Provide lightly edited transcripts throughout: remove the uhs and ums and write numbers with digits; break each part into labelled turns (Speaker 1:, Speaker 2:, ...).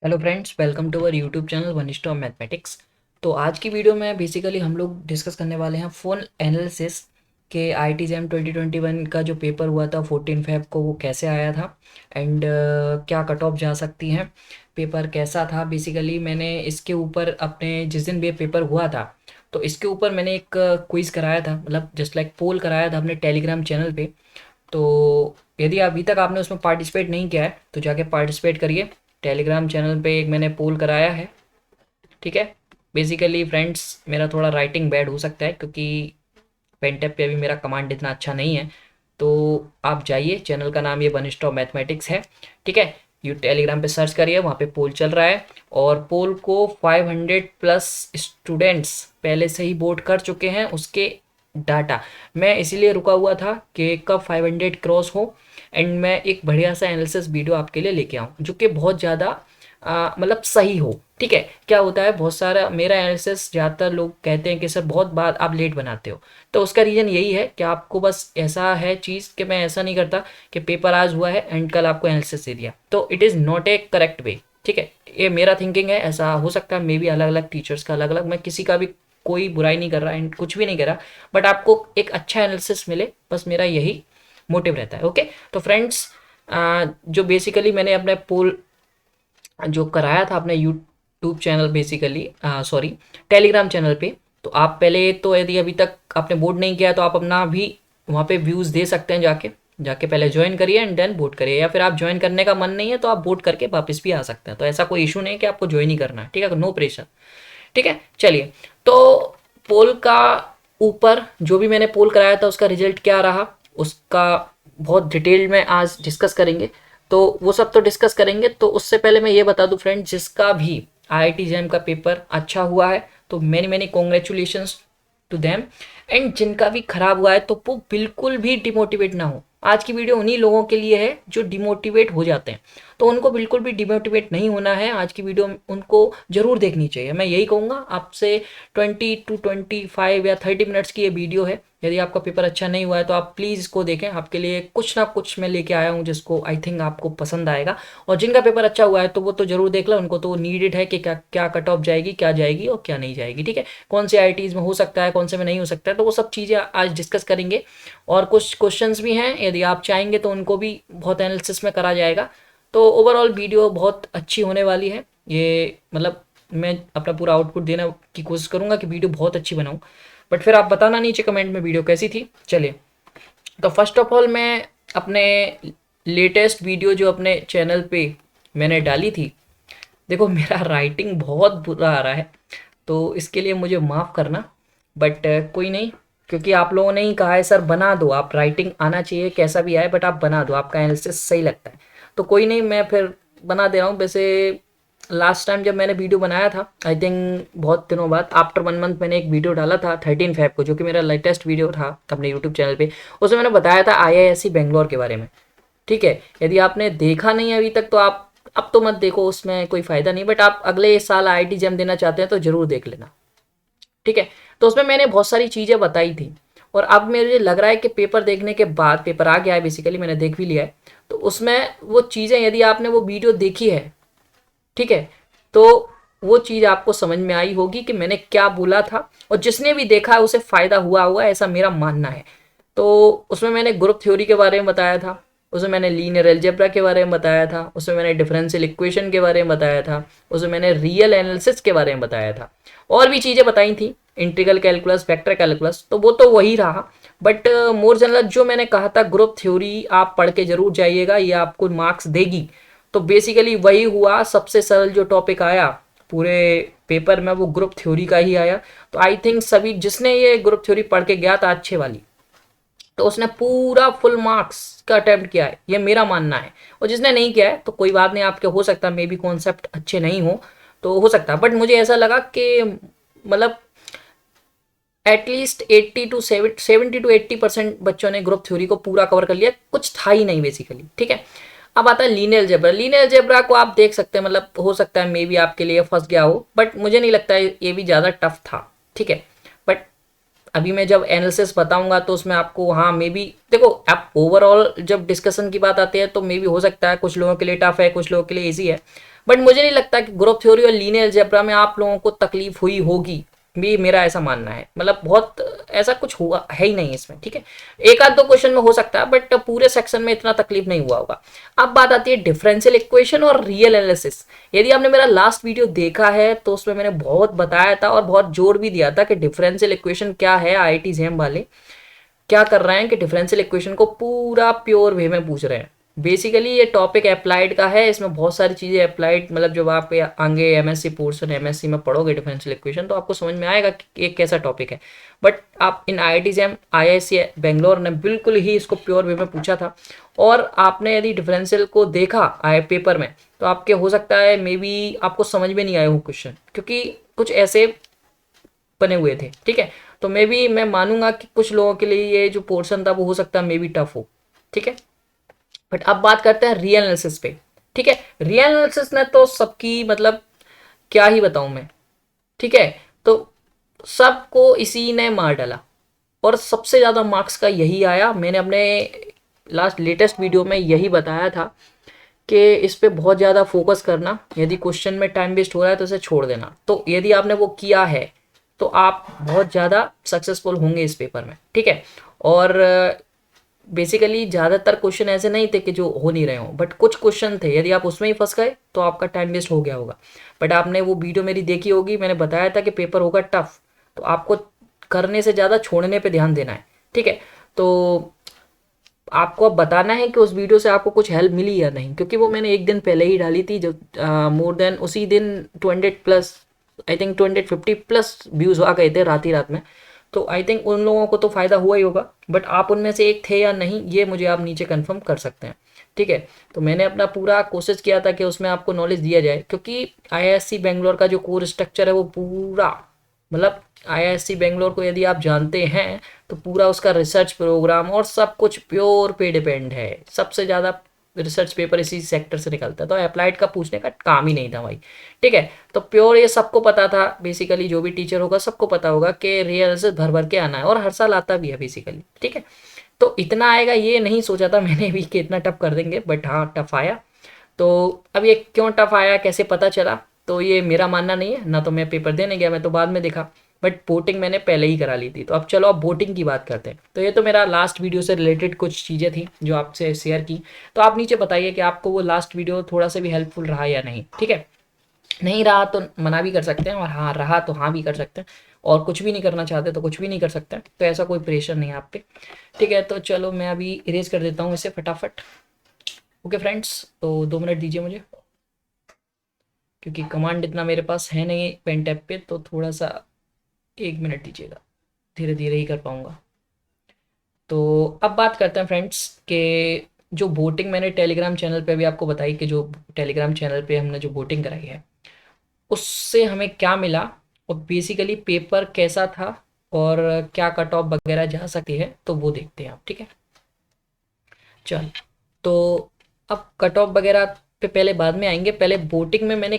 Speaker 1: Hello friends, welcome to our YouTube channel वनिष्ठ of mathematics. तो आज की वीडियो में बेसिकली हम लोग डिस्कस करने वाले हैं फ़ोन एनालिसिस के आईआईटी जैम 2021 का जो पेपर हुआ था 14 फेब को, वो कैसे आया था एंड क्या कट ऑफ जा सकती हैं, पेपर कैसा था। बेसिकली मैंने इसके ऊपर अपने जिस दिन भी ये पेपर हुआ था तो इसके ऊपर मैंने एक क्विज़ कराया था, मतलब जस्ट लाइक पोल कराया था अपने टेलीग्राम चैनल पे। तो यदि अभी तक आपने उसमें पार्टिसिपेट नहीं किया है तो जाके पार्टिसिपेट करिए। टेलीग्राम चैनल पे एक मैंने पोल कराया है, ठीक है। बेसिकली फ्रेंड्स, मेरा थोड़ा राइटिंग बैड हो सकता है क्योंकि पेंटेप पे अभी मेरा कमांड इतना अच्छा नहीं है। तो आप जाइए, चैनल का नाम ये वनिष्ठ ऑफ मैथमेटिक्स है, ठीक है। यू टेलीग्राम पे सर्च करिए, वहाँ पे पोल चल रहा है और पोल को 500 प्लस स्टूडेंट्स पहले से ही वोट कर चुके हैं। उसके डाटा मैं इसीलिए रुका हुआ था कि कब 500 क्रॉस हो एंड मैं एक बढ़िया सा एनालिसिस वीडियो आपके लिए लेके आऊँ जो कि बहुत ज़्यादा मतलब सही हो, ठीक है। क्या होता है, बहुत सारा मेरा एनालिसिस ज़्यादातर लोग कहते हैं कि सर बहुत बार आप लेट बनाते हो। तो उसका रीज़न यही है कि आपको बस ऐसा है चीज़ कि मैं ऐसा नहीं करता कि पेपर आज हुआ है एंड कल आपको एनालिसिस दे दिया, तो it is not A correct way, ठीक है। ये मेरा थिंकिंग है, ऐसा हो सकता है मे बी अलग अलग टीचर्स का अलग अलग, मैं किसी का भी कोई बुराई नहीं कर रहा एंड कुछ भी नहीं कर रहा, बट आपको एक अच्छा एनालिसिस मिले, बस मेरा यही मोटिव रहता है, ओके। तो फ्रेंड्स, जो बेसिकली मैंने अपने पोल जो कराया था अपने YouTube channel, basically sorry Telegram channel पे, तो आप पहले तो यदि अभी तक आपने वोट नहीं किया तो आप अपना भी वहाँ पे व्यूज़ दे सकते हैं। जाके जाके पहले ज्वाइन करिए एंड देन वोट करिए, या फिर आप ज्वाइन करने का मन नहीं है तो आप वोट करके वापस भी आ सकते हैं। तो ऐसा कोई इशू नहीं है कि आपको ज्वाइन ही करना है, ठीक है, नो प्रेशर, ठीक है। चलिए, तो पोल का ऊपर जो भी मैंने पोल कराया था उसका रिजल्ट क्या रहा उसका बहुत डिटेल में आज डिस्कस करेंगे। तो वो सब तो डिस्कस करेंगे, तो उससे पहले मैं ये बता दूं फ्रेंड, जिसका भी आईआईटी जैम का पेपर अच्छा हुआ है तो many many congratulations to them, and जिनका भी खराब हुआ है तो वो बिल्कुल भी डिमोटिवेट ना हो। आज की वीडियो उन्हीं लोगों के लिए है जो डिमोटिवेट हो जाते हैं, तो उनको बिल्कुल भी डिमोटिवेट नहीं होना है। आज की वीडियो उनको जरूर देखनी चाहिए, मैं यही कहूँगा आपसे। 20 to 25 या 30 मिनट्स की ये वीडियो है। यदि आपका पेपर अच्छा नहीं हुआ है तो आप प्लीज़ इसको देखें, आपके लिए कुछ ना कुछ मैं लेके आया हूँ जिसको आई थिंक आपको पसंद आएगा। और जिनका पेपर अच्छा हुआ है तो वो तो जरूर देख लो, उनको तो नीडेड है कि क्या क्या कट ऑफ जाएगी, क्या जाएगी और क्या नहीं जाएगी, ठीक है। कौन से आईआईटीज़ में हो सकता है, कौन से में नहीं हो सकता है, तो वो सब चीज़ें आज डिस्कस करेंगे। और कुछ क्वेश्चंस भी हैं, यदि आप चाहेंगे तो उनको भी बहुत एनालिसिस में करा जाएगा। तो ओवरऑल वीडियो बहुत अच्छी होने वाली है ये, मतलब मैं अपना पूरा आउटपुट देने की कोशिश करूंगा कि वीडियो बहुत अच्छी बनाऊं। बट फिर आप बताना नीचे कमेंट में वीडियो कैसी थी। चलिए, तो फर्स्ट ऑफ ऑल मैं अपने लेटेस्ट वीडियो जो अपने चैनल पे मैंने डाली थी, देखो मेरा राइटिंग बहुत बुरा आ रहा है तो इसके लिए मुझे माफ़ करना। बट कोई नहीं, क्योंकि आप लोगों ने ही कहा है सर बना दो, आप राइटिंग आना चाहिए कैसा भी आए बट आप बना दो, आपका एनालिसिस सही लगता है। तो कोई नहीं, मैं फिर बना दे रहा हूँ। वैसे लास्ट टाइम जब मैंने वीडियो बनाया था, आई थिंक बहुत दिनों बाद, आफ्टर 1 मंथ, मैंने एक वीडियो डाला था 13 फेब को, जो कि मेरा लेटेस्ट वीडियो था अपने यूट्यूब चैनल पे। उसमें मैंने बताया था आईआईएससी बेंगलोर के बारे में, ठीक है। यदि आपने देखा नहीं है अभी तक तो आप अब तो मत देखो, उसमें कोई फ़ायदा नहीं, बट आप अगले साल आईआईटी जैम देना चाहते हैं तो ज़रूर देख लेना, ठीक है। तो उसमें मैंने बहुत सारी चीज़ें बताई थी। और अब मुझे लग रहा है कि पेपर देखने के बाद, पेपर आ गया है बेसिकली, मैंने देख भी लिया है, तो उसमें वो चीज़ें यदि आपने वो वीडियो देखी है, ठीक है, तो वो चीज़ आपको समझ में आई होगी कि मैंने क्या बोला था। और जिसने भी देखा है उसे फ़ायदा हुआ हुआ, ऐसा मेरा मानना है। तो उसमें मैंने ग्रुप थ्योरी के बारे में बताया था, उसमें मैंने लीनियर अलजेब्रा के बारे में बताया था, उसमें मैंने डिफरेंशियल इक्वेशन के बारे में बताया था, उसमें मैंने रियल एनालिसिस के बारे में बताया था, और भी चीज़ें बताई थी, इंटीग्रल कैलकुलस, वेक्टर कैलकुलस, तो वो तो वही रहा। बट मोर जनरल जो मैंने कहा था, ग्रुप थ्योरी आप पढ़ के जरूर जाइएगा, ये आपको मार्क्स देगी। तो बेसिकली वही हुआ, सबसे सरल जो टॉपिक आया पूरे पेपर में वो ग्रुप थ्योरी का ही आया। तो आई थिंक सभी जिसने ये ग्रुप थ्योरी पढ़ के गया था अच्छे वाली, तो उसने पूरा फुल मार्क्स का अटेम्प्ट किया है, ये मेरा मानना है। और जिसने नहीं किया है तो कोई बात नहीं, आपके हो सकता है मे बी कॉन्सेप्ट अच्छे नहीं हो, तो हो सकता है, बट मुझे ऐसा लगा कि मतलब एटलीस्ट 70 to 80% बच्चों ने ग्रुप थ्योरी को पूरा कवर कर लिया, कुछ था ही नहीं बेसिकली, ठीक है। अब आता है लीनियर अलजेब्रा। लीनियर अलजेब्रा को आप देख सकते हैं, मतलब हो सकता है मे बी आपके लिए फंस गया हो, बट मुझे नहीं लगता है ये भी ज़्यादा टफ था, ठीक है। बट अभी मैं जब एनालिसिस बताऊंगा तो उसमें आपको, हाँ मे बी, देखो आप ओवरऑल जब डिस्कशन की बात आती है तो मे बी हो सकता है कुछ लोगों के लिए टफ है, कुछ लोगों के लिए ईजी है। बट मुझे नहीं लगता कि ग्रुप थ्योरी और लीनियर अलजेब्रा में आप लोगों को तकलीफ हुई होगी, भी मेरा ऐसा मानना है। मतलब बहुत ऐसा कुछ हुआ है ही नहीं इसमें, ठीक है। एक आध दो क्वेश्चन में हो सकता है बट पूरे सेक्शन में इतना तकलीफ नहीं हुआ होगा। अब बात आती है डिफरेंशियल इक्वेशन और रियल एनालिसिस। यदि आपने मेरा लास्ट वीडियो देखा है तो उसमें मैंने बहुत बताया था और बहुत जोर भी दिया था कि डिफरेंशियल इक्वेशन क्या है। आईआईटी जेम वाले क्या कर रहे हैं कि डिफरेंशियल इक्वेशन को पूरा प्योर वे में पूछ रहे हैं। बेसिकली ये टॉपिक अप्लाइड का है, इसमें बहुत सारी चीज़ें अप्लाइड, मतलब जब आप आगे एमएससी पोर्शन एमएससी में पढ़ोगे डिफरेंशियल इक्वेशन तो आपको समझ में आएगा कि ये कैसा टॉपिक है। बट आप इन आईआईटी जेम आईआईएससी बेंगलोर ने बिल्कुल ही इसको प्योर वे में पूछा था। और आपने यदि डिफरेंशियल को देखा आए पेपर में तो आपके हो सकता है मे बी आपको समझ में नहीं आए हो क्वेश्चन, क्योंकि कुछ ऐसे बने हुए थे, ठीक है। तो मे बी मैं मानूंगा कि कुछ लोगों के लिए ये जो पोर्शन था वो हो सकता है मे बी टफ हो, ठीक है। बट अब बात करते हैं रियल एनालिसिस पे, ठीक है। रियल एनालिसिस ने तो सबकी मतलब क्या ही बताऊं मैं, ठीक है। तो सबको इसी ने मार डाला और सबसे ज़्यादा मार्क्स का यही आया। मैंने अपने लास्ट लेटेस्ट वीडियो में यही बताया था कि इस पे बहुत ज़्यादा फोकस करना, यदि क्वेश्चन में टाइम वेस्ट हो रहा है तो इसे छोड़ देना। तो यदि आपने वो किया है तो आप बहुत ज़्यादा सक्सेसफुल होंगे इस पेपर में, ठीक है। और बेसिकली ज़्यादातर क्वेश्चन ऐसे नहीं थे कि जो हो नहीं रहे हों, बट कुछ क्वेश्चन थे यदि आप उसमें ही फंस गए तो आपका टाइम वेस्ट हो गया होगा। बट आपने वो वीडियो मेरी देखी होगी, मैंने बताया था कि पेपर होगा टफ, तो आपको करने से ज़्यादा छोड़ने पे ध्यान देना है, ठीक है। तो आपको अब बताना है कि उस वीडियो से आपको कुछ हेल्प मिली या नहीं, क्योंकि वो मैंने एक दिन पहले ही डाली थी, जो मोर देन उसी दिन 200 plus, I think 250 plus views आ गए थे रात ही रात में। तो आई थिंक उन लोगों को तो फ़ायदा हुआ ही होगा, बट आप उनमें से एक थे या नहीं ये मुझे आप नीचे कंफर्म कर सकते हैं, ठीक है। तो मैंने अपना पूरा कोशिश किया था कि उसमें आपको नॉलेज दिया जाए, क्योंकि आईआईएससी बेंगलोर का जो कोर स्ट्रक्चर है वो पूरा, मतलब आईआईएससी बेंगलोर को यदि आप जानते हैं तो पूरा उसका रिसर्च प्रोग्राम और सब कुछ प्योर पे डिपेंड है। सबसे ज़्यादा रिसर्च पेपर इसी सेक्टर से निकलता है, तो अप्लाइड का पूछने का काम ही नहीं था भाई, ठीक है। तो प्योर ये सबको पता था, बेसिकली जो भी टीचर होगा सबको पता होगा कि रियल से भर भर के आना है और हर साल आता भी है बेसिकली, ठीक है। तो इतना आएगा ये नहीं सोचा था मैंने भी कि इतना टफ कर देंगे, बट हाँ टफ आया। तो अब ये क्यों टफ आया कैसे पता चला, तो ये मेरा मानना नहीं है ना, तो मैं पेपर देने गया, मैं तो बाद में देखा। बट वोटिंग मैंने पहले ही करा ली थी। तो अब चलो अब वोटिंग की बात करते हैं। तो ये तो मेरा लास्ट वीडियो से रिलेटेड कुछ चीज़ें थी जो आपसे शेयर की। तो आप नीचे बताइए कि आपको वो लास्ट वीडियो थोड़ा सा भी हेल्पफुल रहा या नहीं, ठीक है। नहीं रहा तो मना भी कर सकते हैं, और हाँ रहा तो हाँ भी कर सकते हैं, और कुछ भी नहीं करना चाहते तो कुछ भी नहीं कर सकते हैं। तो ऐसा कोई प्रेशर नहीं है आप पे, ठीक है। तो चलो मैं अभी इरेज कर देता हूँ इसे फटाफट। ओके फ्रेंड्स, तो 2 मिनट दीजिए मुझे, क्योंकि कमांड इतना मेरे पास है नहीं पेन टैप पे, तो थोड़ा सा 1 मिनट दीजिएगा, धीरे धीरे ही कर पाऊँगा। तो अब बात करते हैं फ्रेंड्स कि जो वोटिंग मैंने टेलीग्राम चैनल पे भी आपको बताई कि जो टेलीग्राम चैनल पे हमने जो वोटिंग कराई है उससे हमें क्या मिला, और बेसिकली पेपर कैसा था, और क्या कट ऑफ वगैरह जा सकती है, तो वो देखते हैं आप, ठीक है। चल, तो अब कट ऑफ वगैरह पे पहले बाद में आएंगे। पहले वोटिंग में मैंने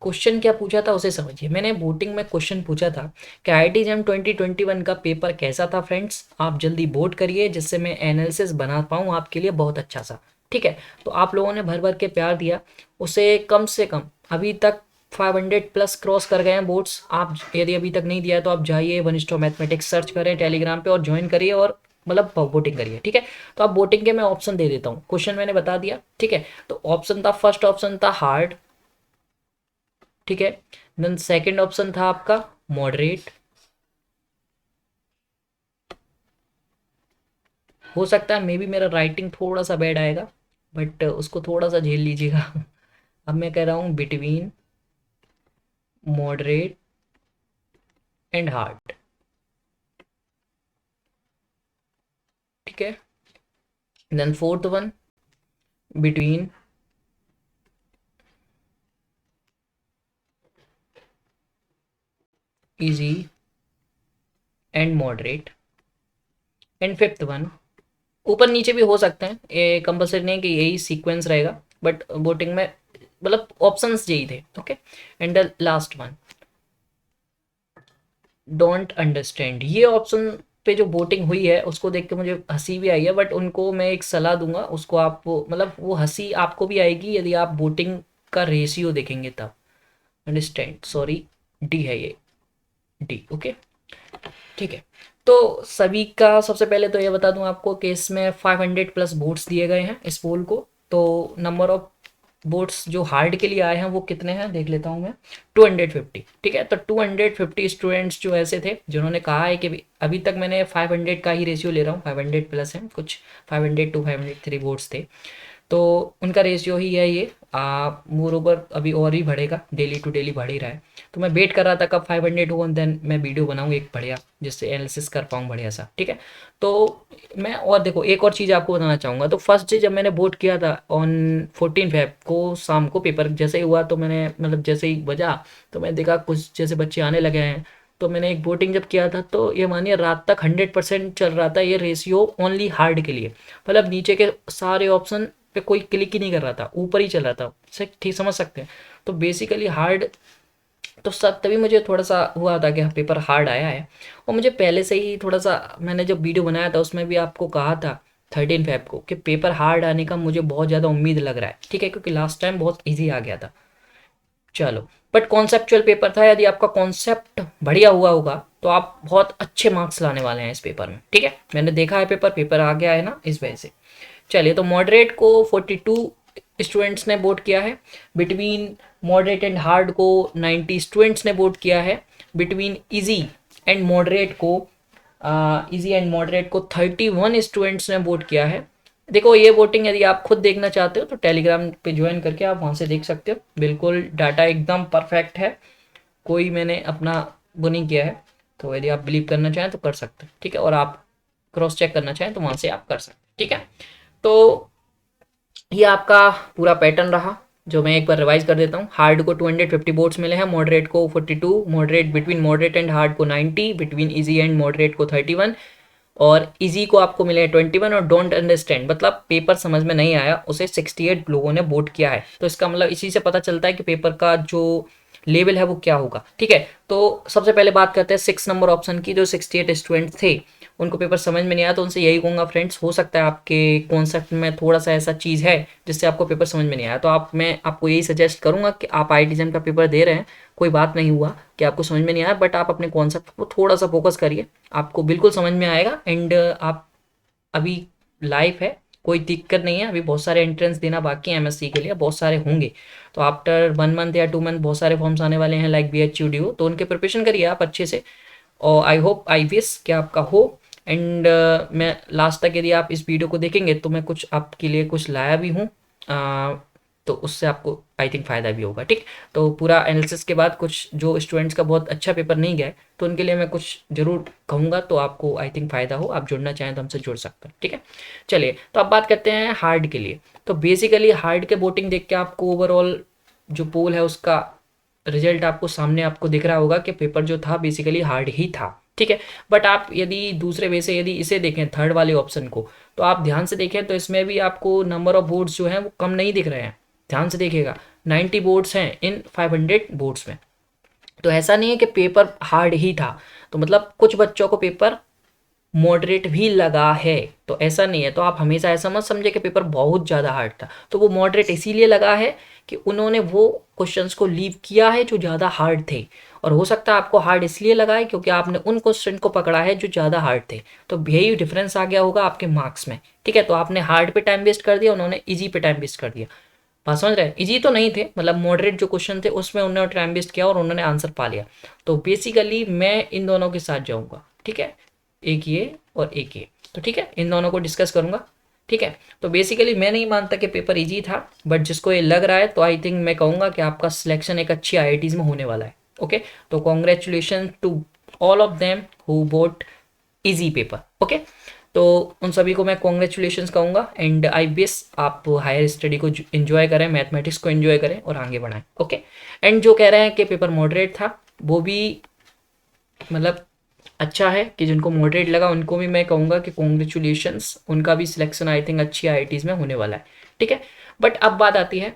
Speaker 1: क्वेश्चन क्या पूछा था उसे समझिए। मैंने वोटिंग में क्वेश्चन पूछा था कि आईआईटी जेम 2021 का पेपर कैसा था फ्रेंड्स, आप जल्दी वोट करिए जिससे मैं एनालिसिस बना पाऊँ आपके लिए बहुत अच्छा सा, ठीक है। तो आप लोगों ने भर भर के प्यार दिया, उसे कम से कम अभी तक 500 प्लस क्रॉस कर गए हैं वोट्स। आप यदि अभी तक नहीं दिया है तो आप जाइए वन स्टॉप मैथमेटिक्स सर्च करें टेलीग्राम पे और ज्वाइन करिए, और मतलब वोटिंग करिए, ठीक है। तो अब वोटिंग के मैं ऑप्शन दे देता हूँ, क्वेश्चन मैंने बता दिया, ठीक है। तो ऑप्शन था, फर्स्ट ऑप्शन था हार्ड, ठीक है। देन सेकंड ऑप्शन था आपका मॉडरेट, हो सकता है मे बी मेरा राइटिंग थोड़ा सा बैड आएगा, बट उसको थोड़ा सा झेल लीजिएगा। अब मैं कह रहा हूँ बिटवीन, मॉडरेट एंड हार्ड, ठीक है। Then fourth one between easy and moderate, and fifth one, ऊपर नीचे भी हो सकते हैं, ये कंपलसरी नहीं कि यही सीक्वेंस रहेगा, बट वोटिंग में मतलब ऑप्शंस यही थे, okay. And the last one don't understand. ये ऑप्शन पे जो वोटिंग हुई है उसको देख के मुझे हंसी भी आई है, बट उनको मैं एक सलाह दूंगा, उसको आप मतलब वो हंसी आपको भी आएगी यदि आप वोटिंग का रेशियो देखेंगे तब। अंडरस्टैंड, सॉरी डी है ये, डी। ओके ठीक है। तो सभी का सबसे पहले तो ये बता दूं आपको कि इसमें 500 प्लस वोट्स दिए गए हैं इस पोल को। तो नंबर ऑफ वोट्स जो हार्ड के लिए आए हैं वो कितने हैं देख लेता हूं मैं, 250। ठीक है, तो 250 स्टूडेंट्स जो ऐसे थे जिन्होंने कहा है कि अभी तक मैंने 500 का ही रेशियो ले रहा हूँ, 500 प्लस है कुछ, 500 टू 503 वोट्स थे, तो उनका रेशियो ही है ये। मोर ओवर अभी और ही बढ़ेगा, डेली टू डेली बढ़ ही रहा है। तो मैं वेट कर रहा था कब 500 हो, देन मैं वीडियो बनाऊँ एक बढ़िया, जिससे एनालिसिस कर पाऊँ बढ़िया सा। ठीक है, तो मैं और देखो एक और चीज़ आपको बताना चाहूँगा। तो फर्स्ट डे जब मैंने वोट किया था ऑन 14 फेब को शाम को, पेपर जैसे ही हुआ तो मैंने मतलब जैसे ही बजा तो मैंने देखा कुछ जैसे बच्चे आने लगे हैं। तो मैंने एक वोटिंग जब किया था तो ये मानिए रात तक 100% चल रहा था ये रेशियो ओनली हार्ड के लिए। मतलब नीचे के सारे ऑप्शन पे कोई क्लिक ही नहीं कर रहा था, ऊपर ही चल रहा था। ठीक समझ सकते हैं। तो बेसिकली हार्ड तो सब तभी मुझे थोड़ा सा हुआ था कि हाँ, पेपर हार्ड आया है। और मुझे पहले से ही थोड़ा सा, मैंने जब वीडियो बनाया था उसमें भी आपको कहा था 13 फेब को कि पेपर हार्ड आने का मुझे बहुत ज़्यादा उम्मीद लग रहा है। ठीक है, क्योंकि लास्ट टाइम बहुत ईजी आ गया था। चलो, बट कॉन्सेप्चुअल पेपर था, यदि आपका कॉन्सेप्ट बढ़िया हुआ होगा तो आप बहुत अच्छे मार्क्स लाने वाले हैं इस पेपर में। ठीक है, मैंने देखा है पेपर आ गया है ना, इस वजह से। चलिए, तो मॉडरेट को 42 स्टूडेंट्स ने वोट किया है। बिटवीन मॉडरेट एंड हार्ड को 90 स्टूडेंट्स ने वोट किया है। बिटवीन इजी एंड मॉडरेट को 31 स्टूडेंट्स ने वोट किया है। देखो ये वोटिंग यदि आप खुद देखना चाहते हो तो टेलीग्राम पे ज्वाइन करके आप वहाँ से देख सकते हो। बिल्कुल डाटा एकदम परफेक्ट है, कोई मैंने अपना वो नहीं किया है। तो यदि आप बिलीव करना चाहें तो कर सकते हैं। ठीक है, और आप क्रॉस चेक करना चाहें तो वहाँ से आप कर सकते हैं। ठीक है, तो ये आपका पूरा पैटर्न रहा, जो मैं एक बार रिवाइज कर देता हूँ। हार्ड को 250 वोट्स मिले हैं, मॉडरेट को 42, moderate between moderate and hard को 90, बिटवीन इजी एंड मॉडरेट को 31, और इजी को आपको मिले हैं 21, और डोंट अंडरस्टैंड मतलब पेपर समझ में नहीं आया उसे 68 लोगों ने वोट किया है। तो इसका मतलब इसी से पता चलता है कि पेपर का जो लेवल है वो क्या होगा। ठीक है, तो सबसे पहले बात करते हैं 6 नंबर ऑप्शन की। जो 68 स्टूडेंट थे उनको पेपर समझ में नहीं आया, तो उनसे यही कहूँगा फ्रेंड्स, हो सकता है आपके कॉन्सेप्ट में थोड़ा सा ऐसा चीज़ है जिससे आपको पेपर समझ में नहीं आया। तो मैं आपको यही सजेस्ट करूँगा कि आप IITJAM का पेपर दे रहे हैं, कोई बात नहीं हुआ कि आपको समझ में नहीं आया, बट आप अपने कॉन्सेप्ट को थोड़ा सा फोकस करिए, आपको बिल्कुल समझ में आएगा। एंड आप अभी लाइव है, कोई दिक्कत नहीं है। अभी बहुत सारे एंट्रेंस देना बाकी है MSc के लिए, बहुत सारे होंगे। तो आफ्टर 1 मंथ या 2 मंथ बहुत सारे फॉर्म्स आने वाले हैं, लाइक BHU DO, तो उनके प्रिपरेशन करिए आप अच्छे से। और आई होप, आई विश कि आपका हो। एंड मैं लास्ट तक यदि आप इस वीडियो को देखेंगे तो मैं कुछ आपके लिए कुछ लाया भी हूँ, तो उससे आपको आई थिंक फ़ायदा भी होगा। ठीक, तो पूरा एनालिसिस के बाद कुछ जो स्टूडेंट्स का बहुत अच्छा पेपर नहीं गया है तो उनके लिए मैं कुछ ज़रूर कहूँगा, तो आपको आई थिंक फ़ायदा हो। आप जुड़ना चाहें तो हमसे जुड़ सकते हैं। ठीक है, चलिए, तो अब बात करते हैं हार्ड के लिए। तो बेसिकली हार्ड के वोटिंग देख के आपको ओवरऑल जो पोल है उसका रिजल्ट आपको सामने आपको दिख रहा होगा कि पेपर जो था बेसिकली हार्ड ही था। ठीक है, बट आप यदि दूसरे वे से यदि इसे देखें, थर्ड वाले ऑप्शन को, तो आप ध्यान से देखें तो इसमें भी आपको नंबर ऑफ वोट्स जो हैं वो कम नहीं दिख रहे हैं। ध्यान से देखिएगा, 90 वोट्स हैं इन 500 वोट्स में। तो ऐसा नहीं है कि पेपर हार्ड ही था, तो मतलब कुछ बच्चों को पेपर मॉडरेट भी लगा है, तो ऐसा नहीं है। तो आप हमेशा ऐसा मत समझे कि पेपर बहुत ज़्यादा हार्ड था। तो वो मॉडरेट इसीलिए लगा है कि उन्होंने वो क्वेश्चंस को लीव किया है जो ज़्यादा हार्ड थे, और हो सकता है आपको हार्ड इसलिए लगा है क्योंकि आपने उन क्वेश्चन को पकड़ा है जो ज़्यादा हार्ड थे। तो यही डिफरेंस आ गया होगा आपके मार्क्स में। ठीक है, तो आपने हार्ड पे टाइम वेस्ट कर दिया, उन्होंने ईजी पे टाइम वेस्ट कर दिया। बात समझ रहे हैं, इजी तो नहीं थे, मतलब मॉडरेट जो क्वेश्चन थे उसमें उन्होंने टाइम वेस्ट किया और उन्होंने आंसर पा लिया। तो बेसिकली मैं इन दोनों के साथ जाऊंगा। ठीक है, एक ये और एक ये, तो ठीक है, इन दोनों को डिस्कस करूंगा। ठीक है, तो बेसिकली मैं नहीं मानता कि पेपर इजी था, बट जिसको ये लग रहा है तो आई थिंक मैं कहूँगा कि आपका सिलेक्शन एक अच्छी IITs में होने वाला है। ओके, तो congratulation to all of them who vote easy paper. Okay, तो उन सभी को मैं कॉन्ग्रेचुलेशंस कहूँगा, एंड आई विश आप हायर स्टडी को एंजॉय करें, मैथमेटिक्स को एंजॉय करें और आगे बढ़ाएं। ओके, एंड जो कह रहे हैं कि पेपर मॉडरेट था वो भी मतलब अच्छा है, कि जिनको मॉडरेट लगा उनको भी मैं कहूँगा कि कॉन्ग्रेचुलेशंस, उनका भी सिलेक्शन आई थिंक अच्छी IITs में होने वाला है। ठीक है, बट अब बात आती है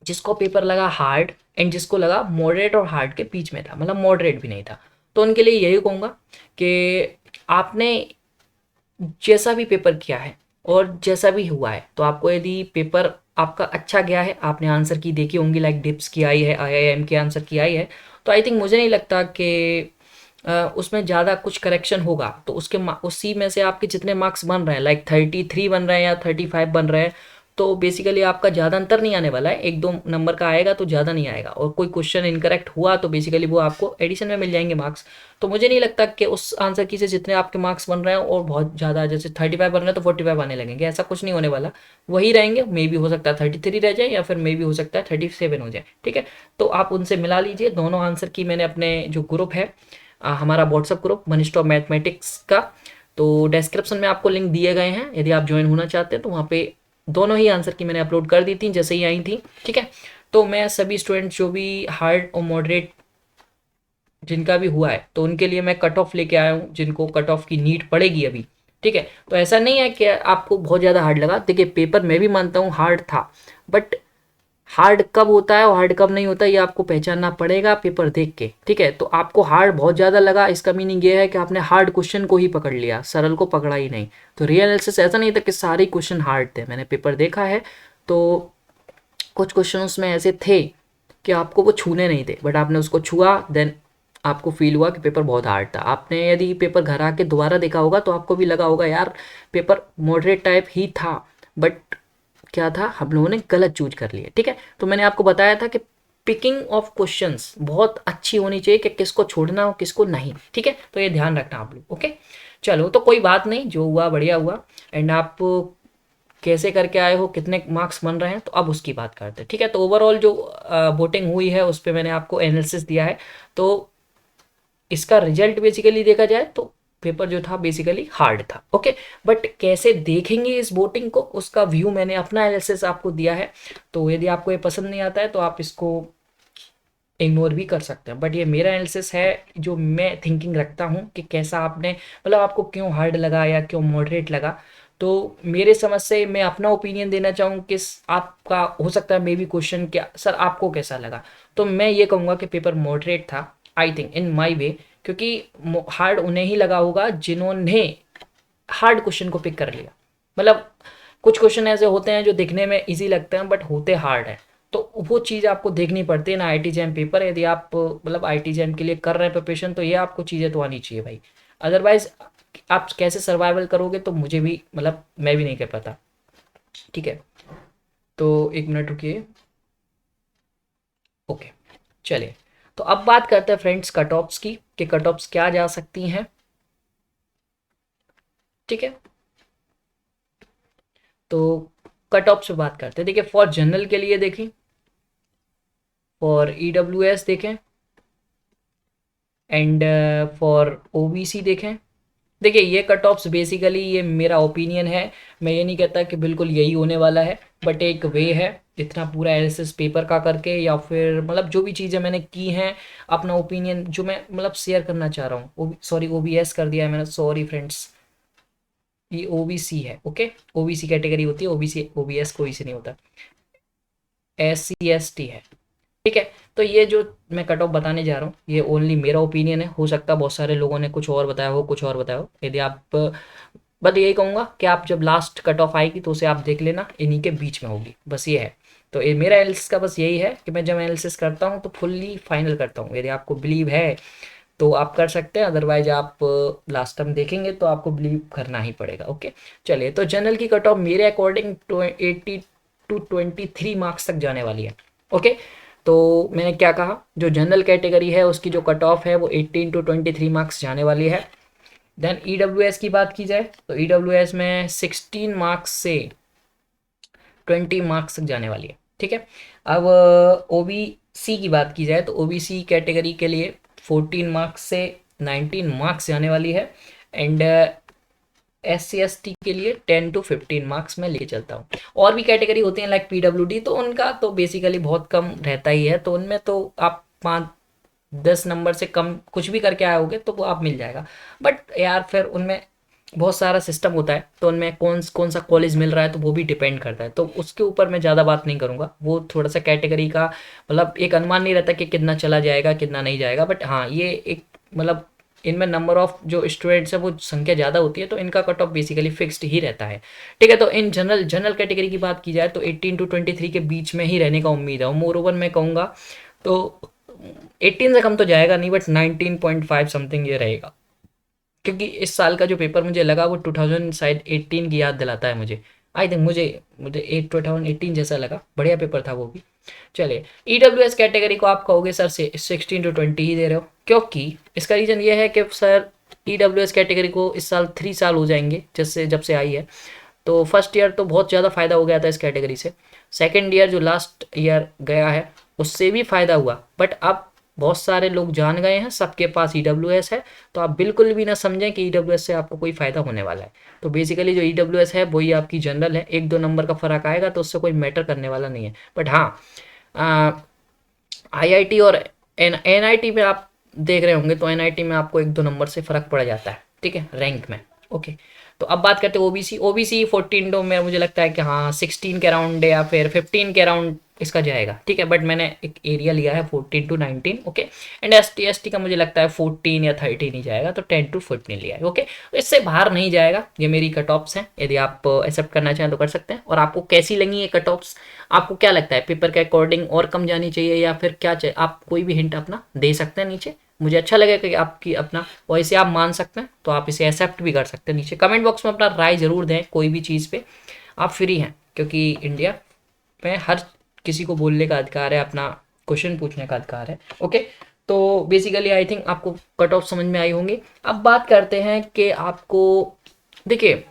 Speaker 1: जिसको पेपर लगा हार्ड एंड जिसको लगा मॉडरेट और हार्ड के बीच में था, मतलब मॉडरेट भी नहीं था, तो उनके लिए यही कहूँगा कि आपने जैसा भी पेपर किया है और जैसा भी हुआ है, तो आपको यदि पेपर आपका अच्छा गया है, आपने आंसर की देखी होंगी, लाइक डिप्स की आई है, आईआईएम की आंसर की आई है, तो आई थिंक मुझे नहीं लगता कि उसमें ज़्यादा कुछ करेक्शन होगा। तो उसी में से आपके जितने मार्क्स बन रहे हैं, लाइक 33 बन रहे हैं या 35 बन रहे हैं, तो बेसिकली आपका ज़्यादा अंतर नहीं आने वाला है, 1-2 नंबर का आएगा तो ज़्यादा नहीं आएगा। और कोई क्वेश्चन इनकरेक्ट हुआ तो बेसिकली वो आपको एडिशन में मिल जाएंगे मार्क्स। तो मुझे नहीं लगता कि उस आंसर की से जितने आपके मार्क्स बन रहे हैं और बहुत ज़्यादा, जैसे 35 बन रहे हैं तो 45 आने लगेंगे, ऐसा कुछ नहीं होने वाला। वही रहेंगे, मे बी हो सकता है 33 रह जाए या फिर मे बी हो सकता है 37 हो जाए, ठीक है। तो आप उनसे मिला लीजिए। दोनों आंसर की मैंने अपने जो ग्रुप है, हमारा व्हाट्सअप ग्रुप मनीष मैथमेटिक्स का, तो डिस्क्रिप्शन में आपको लिंक दिए गए हैं, यदि आप ज्वाइन होना चाहते हैं तो वहाँ पे दोनों ही आंसर की मैंने अपलोड कर दी थी जैसे ही आई थी, ठीक है। तो मैं सभी स्टूडेंट्स जो भी हार्ड और मॉडरेट जिनका भी हुआ है, तो उनके लिए मैं कट ऑफ लेके आया हूँ, जिनको कट ऑफ की नीड पड़ेगी अभी, ठीक है। तो ऐसा नहीं है कि आपको बहुत ज़्यादा हार्ड लगा। देखिए पेपर मैं भी मानता हूँ हार्ड था, बट हार्ड कब होता है और हार्ड कब नहीं होता ये आपको पहचानना पड़ेगा पेपर देख के, ठीक है। तो आपको हार्ड बहुत ज़्यादा लगा, इसका मीनिंग ये है कि आपने हार्ड क्वेश्चन को ही पकड़ लिया, सरल को पकड़ा ही नहीं। तो रियल एनालिसिस ऐसा नहीं था कि सारे क्वेश्चन हार्ड थे, मैंने पेपर देखा है तो कुछ क्वेश्चन उसमें ऐसे थे कि आपको वो छूने नहीं थे, बट आपने उसको छुआ, देन आपको फील हुआ कि पेपर बहुत हार्ड था। आपने यदि पेपर घर आके दोबारा देखा होगा तो आपको भी लगा होगा यार पेपर मॉडरेट टाइप ही था, बट क्या था, हम लोगों ने गलत चूज कर लिया, ठीक है। तो मैंने आपको बताया था कि पिकिंग ऑफ क्वेश्चंस बहुत अच्छी होनी चाहिए कि किसको छोड़ना हो किसको नहीं, ठीक है। तो ये ध्यान रखना आप लोग, ओके। चलो तो कोई बात नहीं, जो हुआ बढ़िया हुआ। एंड आप कैसे करके आए हो, कितने मार्क्स बन रहे हैं, तो अब उसकी बात करते हैं, ठीक है। तो ओवरऑल जो वोटिंग हुई है उस पर मैंने आपको एनालिसिस दिया है। तो इसका रिजल्ट बेसिकली देखा जाए तो पेपर जो था बेसिकली हार्ड था, ओके। बट कैसे देखेंगे इस वोटिंग को, उसका व्यू मैंने अपना एनालिसिस आपको दिया है। तो यदि आपको ये पसंद नहीं आता है तो आप इसको इग्नोर भी कर सकते हैं, बट ये मेरा एनालिसिस है जो मैं थिंकिंग रखता हूँ कि कैसा आपने, मतलब आपको क्यों हार्ड लगा या क्यों मॉडरेट लगा। तो मेरे समझ से मैं अपना ओपिनियन देना चाहूँ कि आपका हो सकता है मे बी क्वेश्चन क्या सर आपको कैसा लगा। तो मैं ये कहूँगा कि पेपर मॉडरेट था, आई थिंक इन माई वे, क्योंकि हार्ड उन्हें ही लगा होगा जिन्होंने हार्ड क्वेश्चन को पिक कर लिया। मतलब कुछ क्वेश्चन ऐसे होते हैं जो दिखने में इजी लगते हैं बट होते हार्ड है, तो वो चीज़ आपको देखनी पड़ती है ना। आईटी जैम पेपर यदि आप मतलब आईटी जैम के लिए कर रहे हैं प्रिपरेशन, तो ये आपको चीज़ें तो आनी चाहिए भाई। अदरवाइज आप कैसे सर्वाइवल करोगे तो मुझे भी, मतलब मैं भी नहीं कर पाता, ठीक है। तो एक मिनट रुकिए, ओके। चलिए तो अब बात करते हैं फ्रेंड्स कट ऑफ्स की, कि कट ऑफ्स क्या जा सकती हैं, ठीक है। तो कट ऑफ से बात करते हैं। देखिए फॉर जनरल के लिए देखें, फॉर ईडब्ल्यूएस देखें, एंड फॉर ओबीसी देखें। देखिए ये कट ऑफ्स बेसिकली, ये मेरा ओपिनियन है, मैं ये नहीं कहता कि बिल्कुल यही होने वाला है, बट एक वे है इतना पूरा एनालिसिस पेपर का करके, या फिर मतलब जो भी चीज़ें मैंने की हैं, अपना ओपिनियन जो मैं मतलब शेयर करना चाह रहा हूँ। सॉरी ओबीएस कर दिया है मैंने, सॉरी फ्रेंड्स, ये ओबीसी है, ओके। ओबीसी कैटेगरी होती है, ओबीसी ओबीएस कोई से नहीं होता, SC ST है, ठीक है। तो ये जो मैं कट ऑफ बताने जा रहा हूँ ये ओनली मेरा ओपिनियन है, हो सकता है बहुत सारे लोगों ने कुछ और बताया हो, कुछ और बताया हो। यदि आप बस यही कहूँगा कि आप जब लास्ट कट ऑफ आएगी तो उसे आप देख लेना, इन्हीं के बीच में होगी, बस ये है। तो ये मेरा एनालिसिस का बस यही है कि मैं जब एनालिसिस करता हूँ तो फुल्ली फाइनल करता हूँ। यदि आपको बिलीव है तो आप कर सकते हैं, अदरवाइज आप लास्ट टाइम देखेंगे तो आपको बिलीव करना ही पड़ेगा, ओके। चलिए तो जनरल की कट ऑफ मेरे अकॉर्डिंग 80 to 23 मार्क्स तक जाने वाली है, ओके। तो मैंने क्या कहा, जो जनरल कैटेगरी है उसकी जो कट ऑफ है वो 18 to 23 मार्क्स जाने वाली है। देन ईडब्ल्यूएस की बात की जाए तो ईडब्ल्यूएस में 16 मार्क्स से 20 मार्क्स तक जाने वाली है, ठीक है। अब ओबीसी की बात की जाए तो ओबीसी कैटेगरी के लिए 14 मार्क्स से 19 मार्क्स जाने वाली है। एंड SC ST के लिए 10 to 15 मार्क्स में लेके चलता हूँ। और भी कैटेगरी होती हैं लाइक PWD, तो उनका तो बेसिकली बहुत कम रहता ही है, तो उनमें तो आप 5-10 नंबर से कम कुछ भी करके आए होगे तो वो आप मिल जाएगा। बट यार फिर उनमें बहुत सारा सिस्टम होता है, तो उनमें कौन कौन सा कॉलेज मिल रहा है तो वो भी डिपेंड करता है, तो उसके ऊपर मैं ज़्यादा बात नहीं करूँगा। वो थोड़ा सा कैटेगरी का मतलब एक अनुमान नहीं रहता कि कितना चला जाएगा कितना नहीं जाएगा, बट हाँ ये एक मतलब इनमें नंबर ऑफ जो स्टूडेंट्स है वो संख्या ज़्यादा होती है, तो इनका कट ऑफ बेसिकली फिक्स्ड ही रहता है। ठीक है, तो इन जनरल जनरल कैटेगरी की बात की जाए तो 18 टू 23 के बीच में ही रहने का उम्मीद है, और मोर ओवर मैं कहूँगा तो 18 से कम तो जाएगा नहीं, बट 19.5 समथिंग ये रहेगा। क्योंकि इस साल का जो पेपर मुझे लगा वो 2000 शायद 18 की याद दिलाता है मुझे। आई थिंक मुझे मुझे 2018 जैसा लगा, बढ़िया पेपर था वो भी। चलिए, ईडब्ल्यूएस कैटेगरी को आप कहोगे सर से 16 टू 20 ही दे रहे हो, क्योंकि इसका रीज़न ये है कि सर ईडब्ल्यूएस कैटेगरी को इस साल 3 साल हो जाएंगे जब से आई है। तो फर्स्ट ईयर तो बहुत ज़्यादा फ़ायदा हो गया था इस कैटेगरी से, सेकेंड ईयर जो लास्ट ईयर गया है उससे भी फ़ायदा हुआ, बट अब बहुत सारे लोग जान गए हैं, सबके पास ईडब्ल्यूएस है, तो आप बिल्कुल भी ना समझें कि ईडब्ल्यूएस से आपको कोई फ़ायदा होने वाला है। तो बेसिकली जो ईडब्ल्यूएस है वही आपकी जनरल है, 1-2 नंबर का फ़र्क आएगा तो उससे कोई मैटर करने वाला नहीं है। बट हाँ, आईआईटी और एनआईटी में आप देख रहे होंगे तो एनआईटी में आपको 1-2 नंबर से फ़र्क पड़ जाता है, ठीक है, रैंक में। ओके, तो अब बात करते हैं ओबीसी। ओबीसी 14 तो में मुझे लगता है कि हाँ 16 के अराउंड या फिर 15 के अराउंड इसका जाएगा, ठीक है, बट मैंने एक एरिया लिया है 14 टू 19। ओके, एंड एसटी का मुझे लगता है 14 या 13 ही जाएगा, तो 10 टू 14 लिया है। ओके, तो इससे बाहर नहीं जाएगा, ये मेरी कट ऑफ्स हैं, यदि आप एक्सेप्ट करना चाहें तो कर सकते हैं। और आपको कैसी लगी ये कट ऑफ्स, आपको क्या लगता है पेपर के अकॉर्डिंग और कम जानी चाहिए या फिर क्या चाहिए, आप कोई भी हिंट अपना दे सकते हैं नीचे। मुझे अच्छा लगेगा कि आपकी अपना वैसे आप मान सकते हैं, तो आप इसे एक्सेप्ट भी कर सकते हैं। नीचे कमेंट बॉक्स में अपना राय ज़रूर दें, कोई भी चीज़ पे आप फ्री हैं, क्योंकि इंडिया में हर किसी को बोलने का अधिकार है, अपना क्वेश्चन पूछने का अधिकार है। ओके, तो बेसिकली आई थिंक आपको कट ऑफ समझ में आई होंगी। अब बात करते हैं कि आपको, देखिए,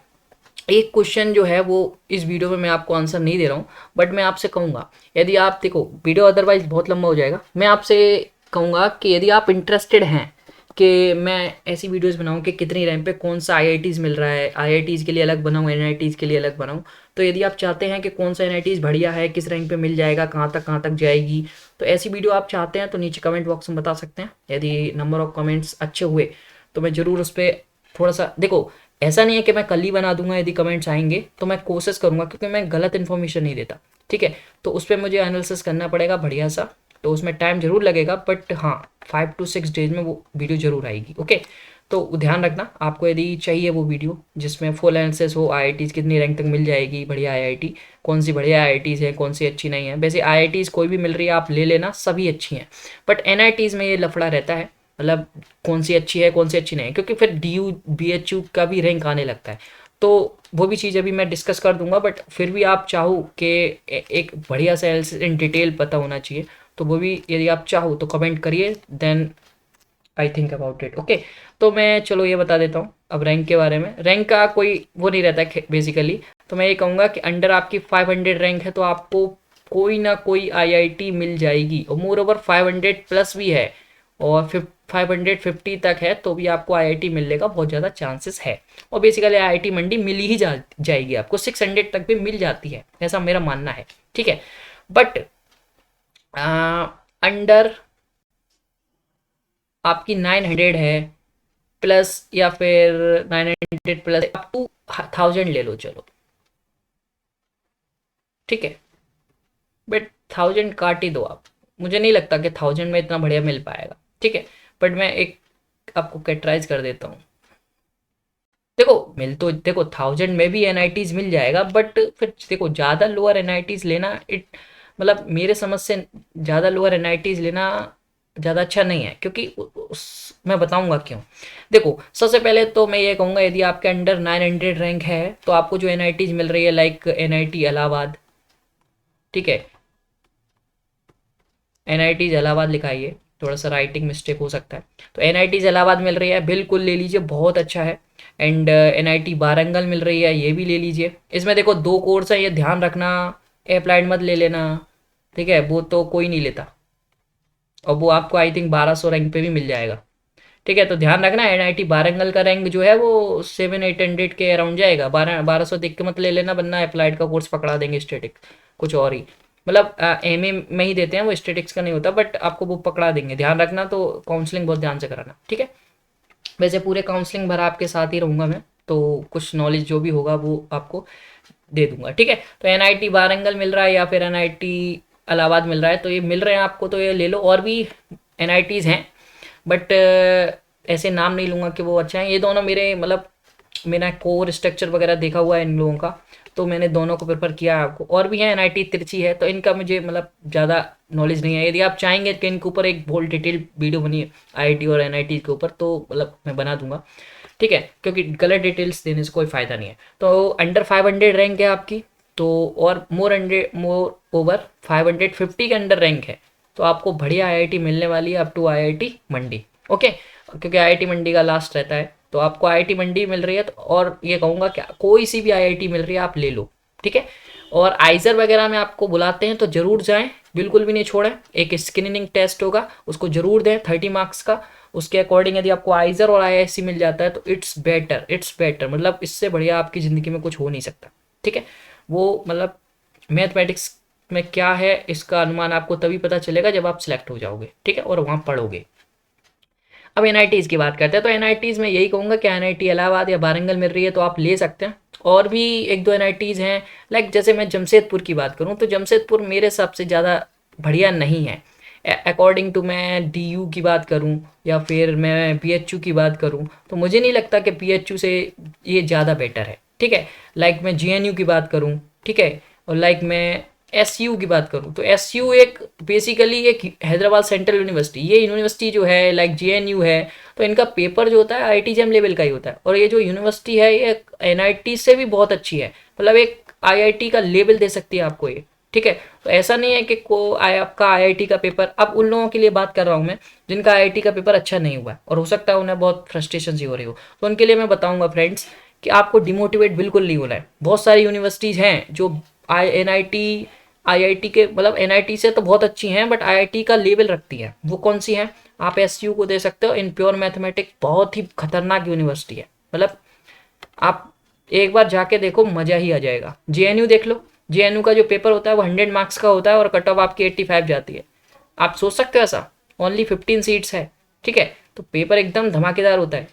Speaker 1: एक क्वेश्चन जो है वो इस वीडियो में मैं आपको आंसर नहीं दे रहा हूँ, बट मैं आपसे कहूँगा, यदि आप देखो वीडियो अदरवाइज बहुत लंबा हो जाएगा, मैं आपसे कहूँगा कि यदि आप इंटरेस्टेड हैं कि मैं ऐसी वीडियोस बनाऊं कि कितनी रैंक पे कौन सा आईआईटीज़ मिल रहा है, आईआईटीज़ के लिए अलग बनाऊं, एनआईटीज़ के लिए अलग बनाऊं, तो यदि आप चाहते हैं कि कौन सा एनआईटीज़ बढ़िया है, किस रैंक पे मिल जाएगा, कहाँ तक जाएगी, तो ऐसी वीडियो आप चाहते हैं तो नीचे कमेंट बॉक्स में बता सकते हैं। यदि नंबर ऑफ कमेंट्स अच्छे हुए तो मैं ज़रूर उस पर थोड़ा सा, देखो ऐसा नहीं है कि मैं कल ही बना दूंगा, यदि कमेंट्स आएंगे तो मैं कोशिश करूंगा, क्योंकि मैं गलत इन्फॉर्मेशन नहीं देता, ठीक है, तो उस पर मुझे एनालिसिस करना पड़ेगा बढ़िया सा, तो उसमें टाइम जरूर लगेगा, बट हाँ 5 to 6 डेज में वो वीडियो जरूर आएगी। ओके, तो ध्यान रखना, आपको यदि चाहिए वो वीडियो जिसमें फुल एनालिसिस हो, आईआईटीज़ कितनी रैंक तक मिल जाएगी, बढ़िया आईआईटी कौन सी, बढ़िया आईआईटीज़ है कौन सी अच्छी नहीं है। वैसे आईआईटीज़ कोई भी मिल रही है आप ले लेना, सभी अच्छी हैं, बट एनआईटीज़ में ये लफड़ा रहता है, मतलब कौन सी अच्छी है कौन सी अच्छी नहीं है, क्योंकि फिर डीयू बीएचयू का भी रैंक आने लगता है, तो वो भी चीज़ अभी मैं डिस्कस कर दूंगा। बट फिर भी आप चाहो कि एक बढ़िया सा इन डिटेल पता होना चाहिए, तो वो भी यदि आप चाहो तो कमेंट करिए, then I think about it. Okay, तो मैं चलो ये बता देता हूँ अब रैंक के बारे में। रैंक का कोई वो नहीं रहता है बेसिकली, तो मैं ये कहूँगा कि अंडर आपकी 500 रैंक है तो आपको कोई ना कोई आईआईटी मिल जाएगी, और मोर ओवर 500 प्लस भी है और 550 तक है तो भी आपको आईआईटी मिलने का बहुत ज़्यादा चांसेस है। और बेसिकली आईआईटी मंडी मिल ही जाएगी आपको, 600 तक भी मिल जाती है, ऐसा मेरा मानना है, ठीक है। बट अंडर आपकी 900 है प्लस, या फिर 900 प्लस अप टू 1000 ले लो चलो, ठीक है, बट 1000 काट ही दो आप, मुझे नहीं लगता कि 1000 में इतना बढ़िया मिल पाएगा, ठीक है। बट मैं एक आपको कैटराइज कर देता हूँ, देखो मिल तो देखो 1000 में भी एनआईटीज मिल जाएगा, बट फिर देखो ज़्यादा लोअर एनआईटीज लेना मतलब मेरे समझ से ज़्यादा लोअर एनआईटीज लेना ज़्यादा अच्छा नहीं है, क्योंकि मैं बताऊंगा क्यों। देखो सबसे पहले तो मैं ये कहूँगा, यदि आपके अंडर 900 रैंक है तो आपको जो एनआईटीज मिल रही है लाइक एनआईटी इलाहाबाद, ठीक है, एनआईटीज इलाहाबाद लिखाइए, थोड़ा सा राइटिंग मिस्टेक हो सकता है, तो एनआईटीज इलाहाबाद मिल रही है, बिल्कुल ले लीजिए, बहुत अच्छा है। एंड एनआईटी वारंगल मिल रही है, ये भी ले लीजिए। इसमें देखो 2 कोर्स है, ये ध्यान रखना, अप्लाइड मत ले लेना, ठीक है, वो तो कोई नहीं लेता, और वो आपको आई थिंक 1200 रैंक पे भी मिल जाएगा, ठीक है, तो ध्यान रखना एनआईटी वारंगल का रैंक जो है वो 700-800 के अराउंड जाएगा, 1200 देख के मत ले लेना, वरना अप्लाइड का कोर्स पकड़ा देंगे स्टेटिक कुछ और ही, मतलब एमए में ही देते हैं वो, स्टेटिक्स का नहीं होता, बट आपको वो पकड़ा देंगे, ध्यान रखना, तो काउंसलिंग बहुत ध्यान से कराना, ठीक है। वैसे पूरे काउंसलिंग भर आपके साथ ही रहूँगा मैं, तो कुछ नॉलेज जो भी होगा वो आपको दे दूंगा, ठीक है। तो एनआईटी वारंगल मिल रहा है या फिर एनआईटी इलाहाबाद मिल रहा है, तो ये मिल रहे हैं आपको, तो ये ले लो, और भी एनआईटीज़ हैं, बट ऐसे नाम नहीं लूँगा कि वो अच्छा है, ये दोनों मेरे मतलब मेरा कोर स्ट्रक्चर वगैरह देखा हुआ है इन लोगों का, तो मैंने दोनों को प्रेफर किया है आपको। और भी है एनआईटी तिरछी है, तो इनका मुझे मतलब ज़्यादा नॉलेज नहीं है। यदि आप चाहेंगे कि इनके ऊपर एक बहुत डिटेल वीडियो बनी आईआईटी और एनआईटी के ऊपर, तो मतलब मैं बना दूंगा, ठीक है, क्योंकि गलत डिटेल्स देने से कोई फ़ायदा नहीं है। तो अंडर 500 रैंक है आपकी, तो और मोर ओवर 550 के अंडर रैंक है, तो आपको बढ़िया आईआईटी मिलने वाली है up to IIT Mandi. Okay, क्योंकि आईआईटी मंडी का लास्ट रहता है, तो आपको आईआईटी मंडी मिल रही है, तो और ये कहूँगा क्या कोई सी भी आईआईटी मिल रही है आप ले लो, ठीक है। और आइजर वगैरह में आपको बुलाते हैं तो ज़रूर जाएं, बिल्कुल भी नहीं छोड़ें। एक स्क्रीनिंग टेस्ट होगा, उसको ज़रूर दें 30 मार्क्स का। उसके अकॉर्डिंग यदि आपको आइजर और आईआईएससी मिल जाता है तो इट्स बेटर, मतलब इससे बढ़िया आपकी ज़िंदगी में कुछ हो नहीं सकता, ठीक है। वो मतलब मैथमेटिक्स में क्या है इसका अनुमान आपको तभी पता चलेगा जब आप सिलेक्ट हो जाओगे, ठीक है, और वहाँ पढ़ोगे। अब एनआईटीज़ की बात करते हैं, तो एनआईटीज़ में यही कहूँगा कि एनआईटी इलाहाबाद या वारंगल मिल रही है तो आप ले सकते हैं। और भी एक दो एनआईटीज़ हैं, लाइक जैसे मैं जमशेदपुर की बात करूँ तो जमशेदपुर मेरे हिसाब से ज़्यादा बढ़िया नहीं है। अकॉर्डिंग टू मैं डीयू की बात करूँ या फिर मैं बीएचयू की बात करूँ, तो मुझे नहीं लगता कि बीएचयू से ये ज़्यादा बेटर है, ठीक है। लाइक मैं जेएनयू की बात करूँ, ठीक है, और लाइक मैं एसयू की बात करूँ तो एसयू एक बेसिकली एक हैदराबाद सेंट्रल यूनिवर्सिटी, ये यूनिवर्सिटी जो है लाइक जेएनयू है, तो इनका पेपर जो होता है आईआईटी जेम लेवल का ही होता है। और ये जो यूनिवर्सिटी है ये एनआईटी से भी बहुत अच्छी है, मतलब एक आईआईटी का लेवल दे सकती है आपको ये, ठीक है। तो ऐसा नहीं है कि आपका आईआईटी का पेपर, अब उन लोगों के लिए बात कर रहा हूँ मैं जिनका आईआईटी का पेपर अच्छा नहीं हुआ है और हो सकता है उन्हें बहुत फ्रस्ट्रेशन सी हो रही हो, तो उनके लिए मैं बताऊंगा फ्रेंड्स कि आपको डिमोटिवेट बिल्कुल नहीं होना है। बहुत सारी यूनिवर्सिटीज़ हैं जो एनआईटी आईआईटी के मतलब एनआईटी से तो बहुत अच्छी हैं, बट आईआईटी का लेवल रखती है। वो कौन सी हैं? आप एसयू को दे सकते हो इन प्योर मैथमेटिक्स, बहुत ही खतरनाक यूनिवर्सिटी है, मतलब आप एक बार जाके देखो मज़ा ही आ जाएगा। जेएनयू देख लो, जेएनयू का जो पेपर होता है वो 100 मार्क्स का होता है और कट ऑफ आपकी 85 जाती है। आप सोच सकते हो ऐसा, ओनली 15 सीट्स है, ठीक है, तो पेपर एकदम धमाकेदार होता है,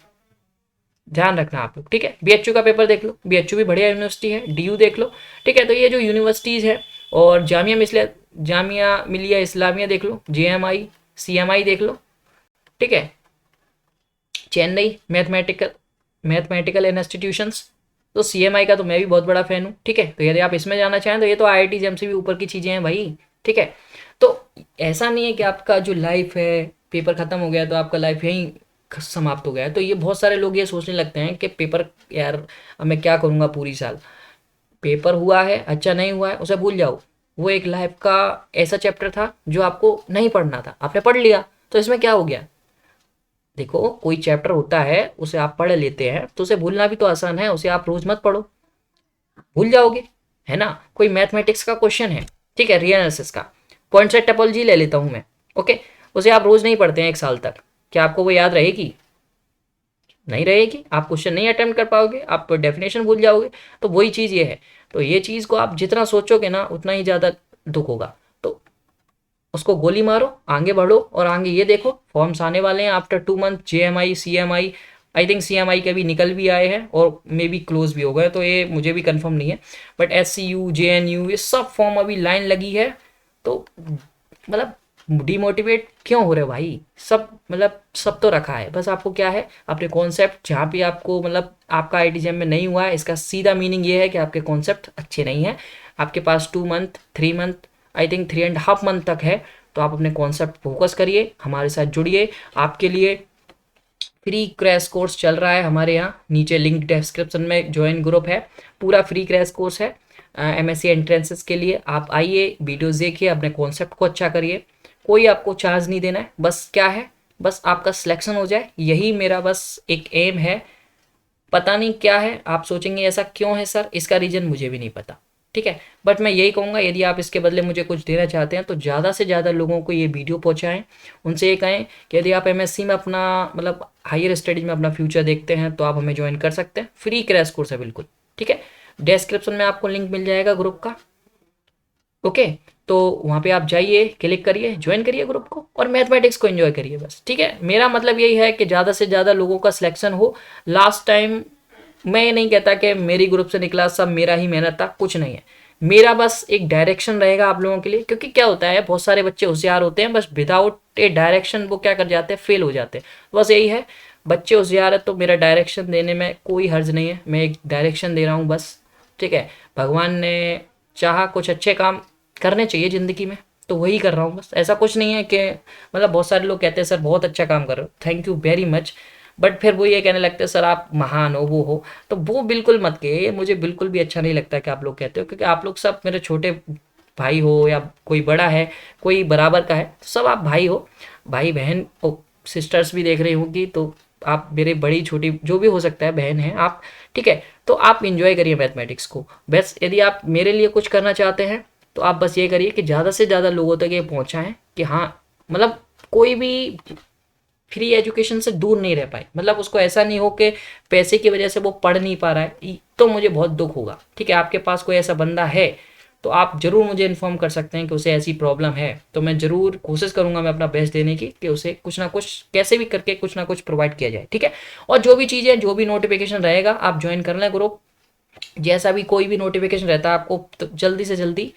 Speaker 1: ध्यान रखना आप लोग, ठीक है। बीएचयू का पेपर देख लो, बीएचयू भी बढ़िया यूनिवर्सिटी है, डीयू देख लो, ठीक है। तो ये जो यूनिवर्सिटीज़ है, और जामिया मिलिया इस्लामिया देख लो, जेएमआई सीएमआई देख लो, ठीक है, चेन्नई मैथमेटिकल इंस्टीट्यूशंस, तो सीएमआई का तो मैं भी बहुत बड़ा फ़ैन हूँ, ठीक है। तो यदि आप इसमें जाना चाहें तो ये तो आईआईटी जेम से भी ऊपर की चीज़ें हैं भाई, ठीक है। तो ऐसा नहीं है कि आपका जो लाइफ है पेपर ख़त्म हो गया तो आपका लाइफ यहीं समाप्त हो गया है। तो ये बहुत सारे लोग ये सोचने लगते हैं कि पेपर यार अब मैं क्या करूँगा पूरी साल, पेपर हुआ है अच्छा नहीं हुआ है उसे भूल जाओ, वो एक लाइफ का ऐसा चैप्टर था जो आपको नहीं पढ़ना था, आपने पढ़ लिया, तो इसमें क्या हो गया। देखो कोई चैप्टर होता है उसे आप पढ़ लेते हैं तो उसे भूलना भी तो आसान है, उसे आप रोज मत पढ़ो, भूल जाओगे, है ना। कोई मैथमेटिक्स का क्वेश्चन है, ठीक है, रियल एनालिसिस का, पॉइंट सेट टोपोलॉजी ले लेता हूं मैं, ओके, उसे आप रोज नहीं पढ़ते हैं एक साल तक, क्या आपको वो याद रहेगी? नहीं रहेगी, आप क्वेश्चन नहीं अटेम्प्ट कर पाओगे, आप डेफिनेशन भूल जाओगे। तो वही चीज़ ये है, तो ये चीज़ को आप जितना सोचोगे ना उतना ही ज़्यादा दुख होगा। तो उसको गोली मारो, आगे बढ़ो, और आगे ये देखो फॉर्म्स आने वाले हैं after 2 month, JMI CMI, I think CMI के भी निकल भी आए हैं और मे बी क्लोज भी हो गए, तो ये मुझे भी कंफर्म नहीं है। बट एससीयू जेएनयू ये सब फॉर्म अभी लाइन लगी है, तो मतलब डिमोटिवेट क्यों हो रहे हो भाई, सब मतलब सब तो रखा है, बस आपको क्या है अपने कॉन्सेप्ट जहाँ पे आपको मतलब आपका आईटी जेम में नहीं हुआ है, इसका सीधा मीनिंग ये है कि आपके कॉन्सेप्ट अच्छे नहीं हैं। आपके पास 2 month 3 month, I think 3.5 month तक है, तो आप अपने कॉन्सेप्ट फोकस करिए, हमारे साथ जुड़िए। आपके लिए फ्री क्रैश कोर्स चल रहा है हमारे यहाँ, नीचे लिंक डिस्क्रिप्शन में ज्वाइन ग्रुप है, पूरा फ्री क्रैश कोर्स है एमएससी एंट्रेंसेस के लिए। आप आइए, वीडियोस देखिए, अपने कॉन्सेप्ट को अच्छा करिए, कोई आपको चार्ज नहीं देना है, बस क्या है, बस आपका सिलेक्शन हो जाए, यही मेरा बस एक एम है। पता नहीं क्या है, आप सोचेंगे ऐसा क्यों है सर, इसका रीज़न मुझे भी नहीं पता, ठीक है। बट मैं यही कहूँगा यदि आप इसके बदले मुझे कुछ देना चाहते हैं तो ज़्यादा से ज़्यादा लोगों को ये वीडियो पहुँचाएँ, उनसे ये कहें कि यदि आप एमएससी में अपना मतलब हायर स्टडीज़ में अपना फ्यूचर देखते हैं तो आप हमें ज्वाइन कर सकते हैं, फ्री क्रैश कोर्स है बिल्कुल, ठीक है। डिस्क्रिप्शन में आपको लिंक मिल जाएगा ग्रुप का, ओके। तो वहाँ पे आप जाइए, क्लिक करिए, ज्वाइन करिए ग्रुप को और मैथमेटिक्स को एंजॉय करिए बस, ठीक है। मेरा मतलब यही है कि ज़्यादा से ज़्यादा लोगों का सिलेक्शन हो। लास्ट टाइम मैं ये नहीं कहता कि मेरी ग्रुप से निकला सब मेरा ही मेहनत था, कुछ नहीं है, मेरा बस एक डायरेक्शन रहेगा आप लोगों के लिए। क्योंकि क्या होता है बहुत सारे बच्चे होशियार होते हैं, बस विदाउट ए डायरेक्शन वो क्या कर जाते हैं, फेल हो जाते हैं, बस यही है। बच्चे होशियार है तो मेरा डायरेक्शन देने में कोई हर्ज नहीं है, मैं एक डायरेक्शन दे रहा हूँ बस, ठीक है। भगवान ने चाहा कुछ अच्छे काम करने चाहिए ज़िंदगी में, तो वही कर रहा हूँ बस। ऐसा कुछ नहीं है कि मतलब बहुत सारे लोग कहते हैं सर बहुत अच्छा काम कर रहे हो, thank you very much, but फिर वो ये कहने लगते हैं सर आप महान हो वो हो, तो वो बिल्कुल मत कहिए, ये मुझे बिल्कुल भी अच्छा नहीं लगता कि आप लोग कहते हो, क्योंकि आप लोग सब मेरे छोटे भाई हो या कोई बड़ा है, कोई बराबर का है, तो सब आप भाई हो, भाई बहन ओ, सिस्टर्स भी देख रही होंगी, तो आप मेरे बड़ी छोटी जो भी हो सकता है बहन है आप, ठीक है। तो आप इंजॉय करिए मैथमेटिक्स को, बस यदि आप मेरे लिए कुछ करना चाहते हैं तो आप बस ये करिए कि ज़्यादा से ज़्यादा लोगों तक ये पहुँचाएं कि हाँ, मतलब कोई भी फ्री एजुकेशन से दूर नहीं रह पाए, मतलब उसको ऐसा नहीं हो कि पैसे की वजह से वो पढ़ नहीं पा रहा है, तो मुझे बहुत दुख होगा, ठीक है। आपके पास कोई ऐसा बंदा है तो आप ज़रूर मुझे इन्फॉर्म कर सकते हैं कि उसे ऐसी प्रॉब्लम है, तो मैं ज़रूर कोशिश करूंगा मैं अपना बेस्ट देने की कि उसे कुछ ना कुछ कैसे भी करके कुछ ना कुछ प्रोवाइड किया जाए, ठीक है। और जो भी चीज़ें जो भी नोटिफिकेशन रहेगा आप ज्वाइन कर लें ग्रुप, जैसा भी कोई भी नोटिफिकेशन रहता है आपको तो जल्दी से जल्दी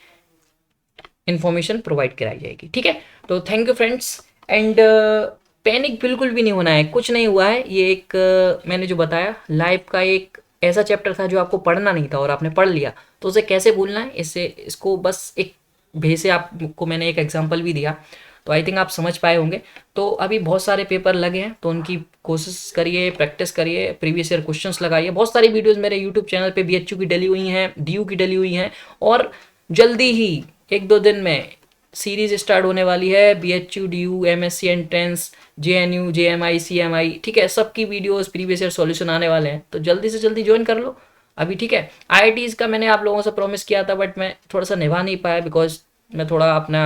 Speaker 1: इन्फॉर्मेशन प्रोवाइड कराई जाएगी, ठीक है। तो thank you friends, and panic बिल्कुल भी नहीं होना है, कुछ नहीं हुआ है, ये एक मैंने जो बताया लाइफ का एक ऐसा चैप्टर था जो आपको पढ़ना नहीं था और आपने पढ़ लिया, तो उसे कैसे भूलना है, इससे इसको बस एक भे से आपको मैंने एक एग्जांपल भी दिया, तो आई थिंक आप समझ पाए होंगे। तो अभी बहुत सारे पेपर लगे हैं तो उनकी कोशिश करिए, प्रैक्टिस करिए, प्रीवियस ईयर क्वेश्चंस लगाइए, बहुत सारी वीडियोस मेरे यूट्यूब चैनल पे बीएचयू की डली हुई हैं, डीयू की डली हुई हैं, और जल्दी ही एक दो दिन में सीरीज स्टार्ट होने वाली है, BHU DU MSc entrance JNU JMI CMI, ठीक है, सबकी वीडियोस प्रीवियस ईयर सॉल्यूशन आने वाले हैं, तो जल्दी से जल्दी ज्वाइन कर लो अभी, ठीक है। आईआईटीज का मैंने आप लोगों से प्रॉमिस किया था बट मैं थोड़ा सा निभा नहीं पाया, बिकॉज मैं थोड़ा अपना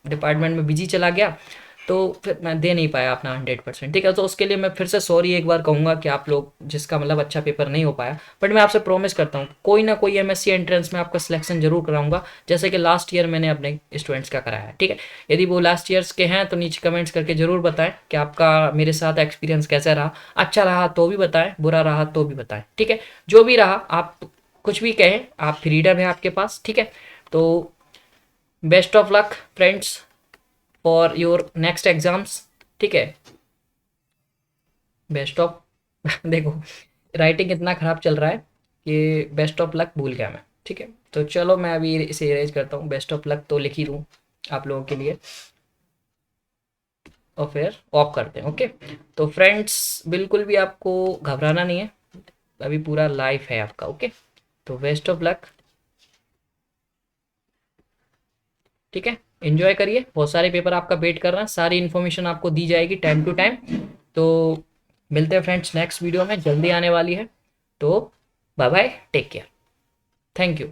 Speaker 1: डिपार्टमेंट में बिजी चला गया, तो फिर मैं दे नहीं पाया अपना 100%, ठीक है। तो उसके लिए मैं फिर से सॉरी एक बार कहूँगा कि आप लोग जिसका मतलब अच्छा पेपर नहीं हो पाया, बट मैं आपसे प्रॉमिस करता हूँ कोई ना कोई एमएससी एंट्रेंस में आपका सिलेक्शन जरूर कराऊंगा, जैसे कि लास्ट ईयर मैंने अपने स्टूडेंट्स का कराया है, ठीक है। यदि वो लास्ट ईयर्स के हैं तो नीचे कमेंट्स करके जरूर बताएं कि आपका मेरे साथ एक्सपीरियंस कैसा रहा, अच्छा रहा तो भी बताएं, बुरा रहा तो भी बताएं, ठीक है। जो भी रहा आप कुछ भी कहें, आप फ्रीडम है आपके पास, ठीक है। तो best of luck friends for your next exams, ठीक है। बेस्ट ऑफ देखो राइटिंग इतना ख़राब चल रहा है कि बेस्ट ऑफ लक भूल गया मैं, ठीक है। तो चलो मैं अभी इसे इरेज करता हूँ, बेस्ट ऑफ लक तो लिख ही दूँ आप लोगों के लिए, और फिर ऑफ करते हैं, ओके। तो फ्रेंड्स बिल्कुल भी आपको घबराना नहीं है, अभी पूरा लाइफ है आपका, ओके। तो बेस्ट ऑफ लक, ठीक है। एंजॉय करिए, बहुत सारे पेपर आपका वेट कर रहे हैं, सारी इन्फॉर्मेशन आपको दी जाएगी टाइम टू टाइम। तो मिलते हैं फ्रेंड्स नेक्स्ट वीडियो में, जल्दी आने वाली है, तो bye bye, take care, thank you.